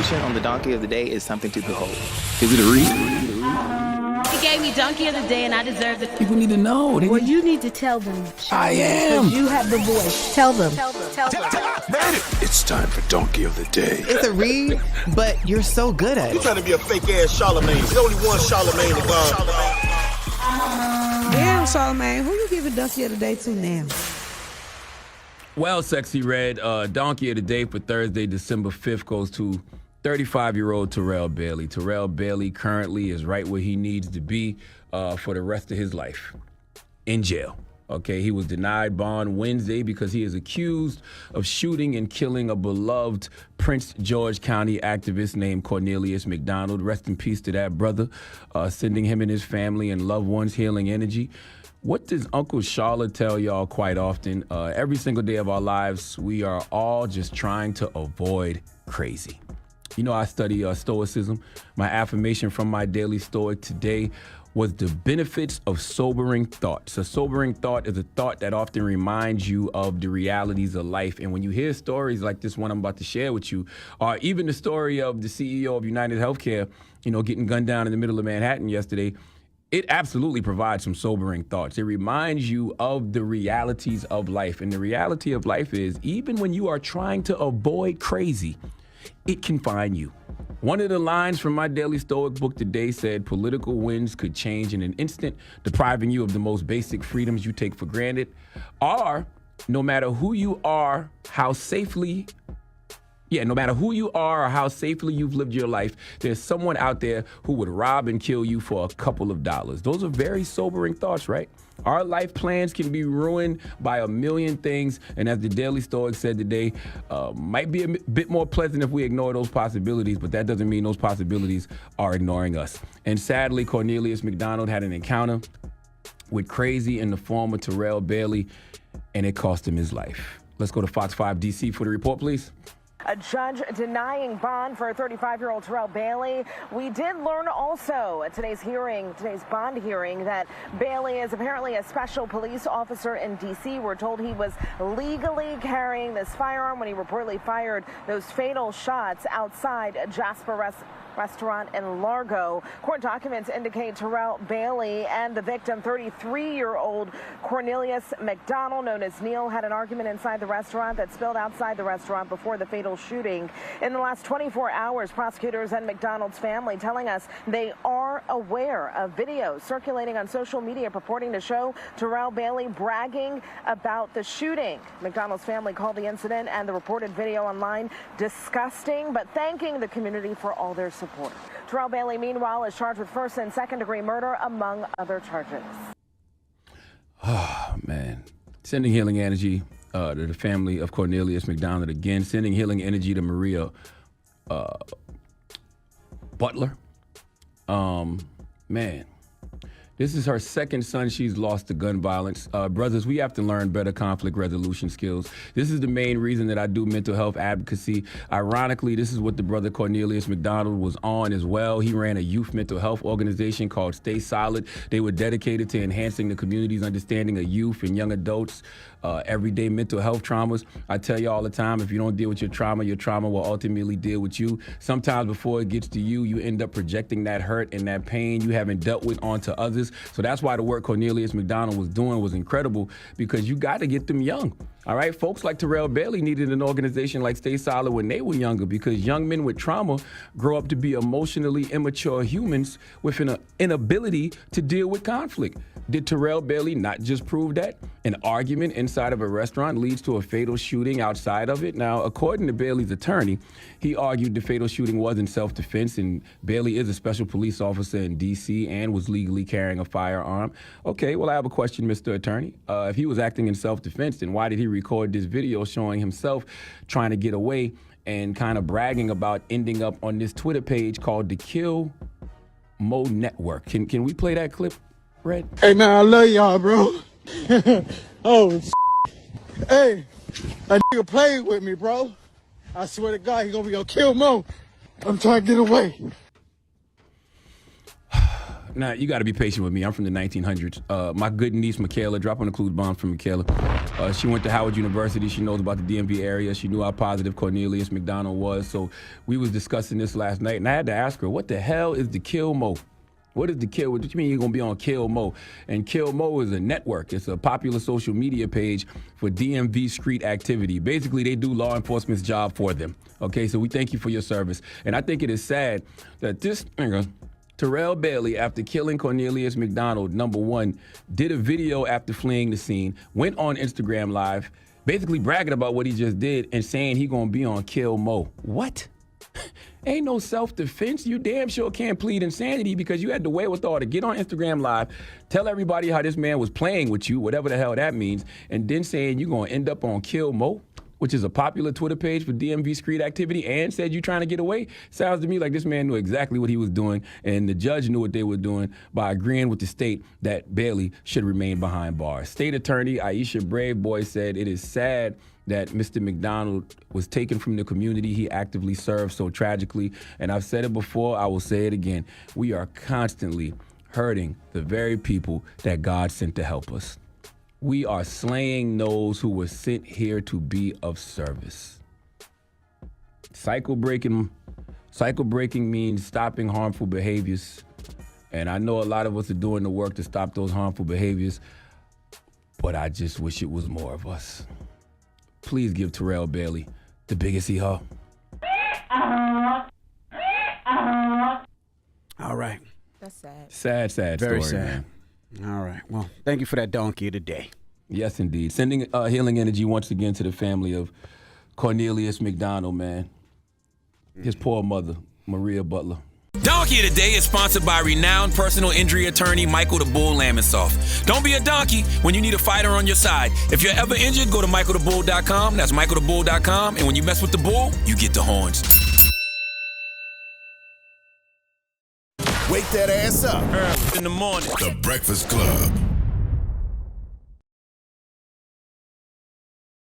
execution on the donkey of the day is something to behold. Is it a read? He gave me donkey of the day, and I deserve it. People need to know. Well, you need to tell them. I am. Because you have the voice. Tell them. Made it. It's time for Donkey of the Day. It's a read, but you're so good at it. You trying to be a fake ass Charlamagne. There's only one Charlamagne to God. Damn, Charlamagne, who you giving donkey of the day to now? Well, Sexy Red, Donkey of the Day for Thursday, December 5th goes to 35-year-old Terrell Bailey. Terrell Bailey currently is right where he needs to be for the rest of his life, in jail. Okay, he was denied bond Wednesday because he is accused of shooting and killing a beloved Prince George County activist named Cornelius McDonald. Rest in peace to that brother, sending him and his family and loved ones healing energy. What does Uncle Sh0t tell y'all quite often? Every single day of our lives, we are all just trying to avoid crazy. You know, I study Stoicism. My affirmation from my daily Stoic today was the benefits of sobering thoughts. A sobering thought is a thought that often reminds you of the realities of life. And when you hear stories like this one I'm about to share with you, or even the story of the CEO of United Healthcare, you know, getting gunned down in the middle of Manhattan yesterday, it absolutely provides some sobering thoughts. It reminds you of the realities of life. And the reality of life is, even when you are trying to avoid crazy, it can find you. One of the lines from my daily Stoic book today said, political winds could change in an instant, depriving you of the most basic freedoms you take for granted. Or, no matter who you are, how safely or how safely you've lived your life, there's someone out there who would rob and kill you for a couple of dollars. Those are very sobering thoughts, right? Our life plans can be ruined by a million things, and as the Daily Stoic said today, might be a bit more pleasant if we ignore those possibilities, but that doesn't mean those possibilities are ignoring us. And sadly, Cornelius McDonald had an encounter with crazy in the form of Terrell Bailey, and it cost him his life. Let's go to Fox 5 DC for the report, please. A judge denying bond for 35-year-old Terrell Bailey. We did learn also at today's bond hearing, that Bailey is apparently a special police officer in D.C. We're told he was legally carrying this firearm when he reportedly fired those fatal shots outside Jasper restaurant in Largo. Court documents indicate Terrell Bailey and the victim, 33-year-old Cornelius McDonald, known as Neil, had an argument inside the restaurant that spilled outside the restaurant before the fatal shooting. In the last 24 hours, prosecutors and McDonald's family telling us they are aware of videos circulating on social media purporting to show Terrell Bailey bragging about the shooting. McDonald's family called the incident and the reported video online disgusting, but thanking the community for all their support. Terrell Bailey, meanwhile, is charged with first and second-degree murder, among other charges. Oh, man. Sending healing energy to the family of Cornelius McDonald again. Sending healing energy to Maria Butler. Man. This is her second son she's lost to gun violence. Brothers, we have to learn better conflict resolution skills. This is the main reason that I do mental health advocacy. Ironically, this is what the brother Cornelius McDonald was on as well. He ran a youth mental health organization called Stay Solid. They were dedicated to enhancing the community's understanding of youth and young adults, everyday mental health traumas. I tell you all the time, if you don't deal with your trauma will ultimately deal with you. Sometimes before it gets to you, you end up projecting that hurt and that pain you haven't dealt with onto others. So that's why the work Cornelius McDonald was doing was incredible, because you got to get them young. All right, folks like Terrell Bailey needed an organization like Stay Solid when they were younger, because young men with trauma grow up to be emotionally immature humans with an inability to deal with conflict. Did Terrell Bailey not just prove that? An argument inside of a restaurant leads to a fatal shooting outside of it. Now, according to Bailey's attorney, he argued the fatal shooting wasn't self-defense, and Bailey is a special police officer in D.C. and was legally carrying a firearm. Okay, well, I have a question, Mr. Attorney. If he was acting in self-defense, then why did he record this video showing himself trying to get away and kind of bragging about ending up on this Twitter page called the Kill Mo Network? Can we play that clip, Red? Hey, man, I love y'all, bro. Oh, hey, that nigga played with me, bro. I swear to God, he gonna kill Mo. I'm trying to get away. Nah, you got to be patient with me. I'm from the 1900s. My good niece, Michaela, drop on the clues bomb from Michaela. She went to Howard University. She knows about the DMV area. She knew how positive Cornelius McDonald was. So we was discussing this last night, and I had to ask her, what the hell is the Kill Mo? What is the Kill? What do you mean you're going to be on Kill Mo? And Kill Mo is a network. It's a popular social media page for DMV street activity. Basically, they do law enforcement's job for them. Okay, so we thank you for your service. And I think it is sad that this Terrell Bailey, after killing Cornelius McDonald, number one, did a video after fleeing the scene, went on Instagram Live, basically bragging about what he just did and saying he going to be on Kill Mo. What? Ain't no self-defense. You damn sure can't plead insanity because you had the wherewithal to get on Instagram Live, tell everybody how this man was playing with you, whatever the hell that means, and then saying you're going to end up on Kill Mo, which is a popular Twitter page for DMV street activity, and said you're trying to get away. Sounds to me like this man knew exactly what he was doing, and the judge knew what they were doing by agreeing with the state that Bailey should remain behind bars. State Attorney Aisha Braveboy said it is sad that Mr. McDonald was taken from the community he actively served so tragically. And I've said it before, I will say it again. We are constantly hurting the very people that God sent to help us. We are slaying those who were sent here to be of service. Cycle breaking means stopping harmful behaviors. And I know a lot of us are doing the work to stop those harmful behaviors, but I just wish it was more of us. Please give Terrell Bailey the biggest hee-haw. All right. That's sad. Sad Very story, sad. man. All right. Well, thank you for that donkey of the day. Yes, indeed. Sending healing energy once again to the family of Cornelius McDonald, man. His poor mother, Maria Butler. Donkey of the Day is sponsored by renowned personal injury attorney Michael the Bull Lamonsoff. Don't be a donkey when you need a fighter on your side. If you're ever injured, go to michaelthebull.com. That's michaelthebull.com. And when you mess with the bull, you get the horns. Wake that ass up. In the morning. The Breakfast Club.